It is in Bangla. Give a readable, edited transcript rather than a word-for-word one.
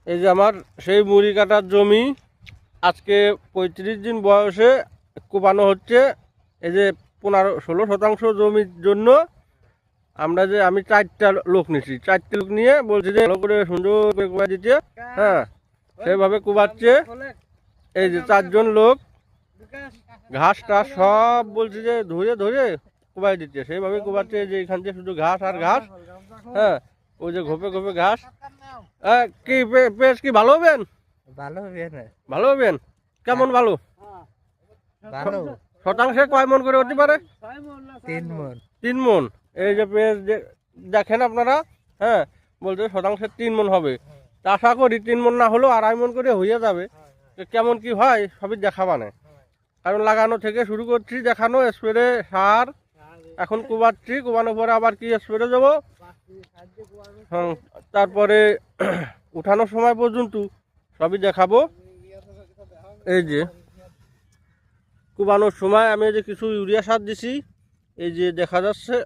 এই যে আমার সেই মুড়ি কাটার জমি, আজকে 35 দিন বয়সে কোপানো হচ্ছে। এই যে 15-16 শতাংশ জমির জন্য আমি 4টা লোক নিচ্ছি, 4টে লোক নিয়ে বলছি যে ভালো করে সুন্দর করে কোপাই দিতে। হ্যাঁ, সেভাবে কোপাচ্ছে। এই যে 4জন লোক ঘাস টাস সব বলছি যে ধরে ধরে কোপাই দিচ্ছে, সেইভাবে কোপাচ্ছে। যে এখান থেকে শুধু ঘাস আর ঘাস। হ্যাঁ, ওই যে ঘোপে ঘোপে ঘাস। কি পেঁয়াজ কি ভালো হবেন? ভালো হবে না। ভালো হবেন? কেমন ভালো? ভালো। শতাংশে কয় মন করে হতে পারে? 3 মণ। 3 মন। এই যে পেঁয়াজ দেখেন আপনারা। হ্যাঁ, বলছে শতাংশে 3 মন হবে। তা আশা করি 3 মন না হলেও 2.5 মন করে হয়ে যাবে। কেমন কি হয় সবই দেখাবানে, কারণ লাগানো থেকে শুরু করছি, দেখানো, স্প্রে, সার, এখন কোবাচ্ছি। কোবানোর পরে আবার কি স্প্রে দেবো। হ্যাঁ, তারপরে উঠানোর সময় পর্যন্ত সবই দেখাবো। এই যে কোবানোর সময় আমি যে কিছু ইউরিয়া সার দিছি, এই যে দেখা যাচ্ছে।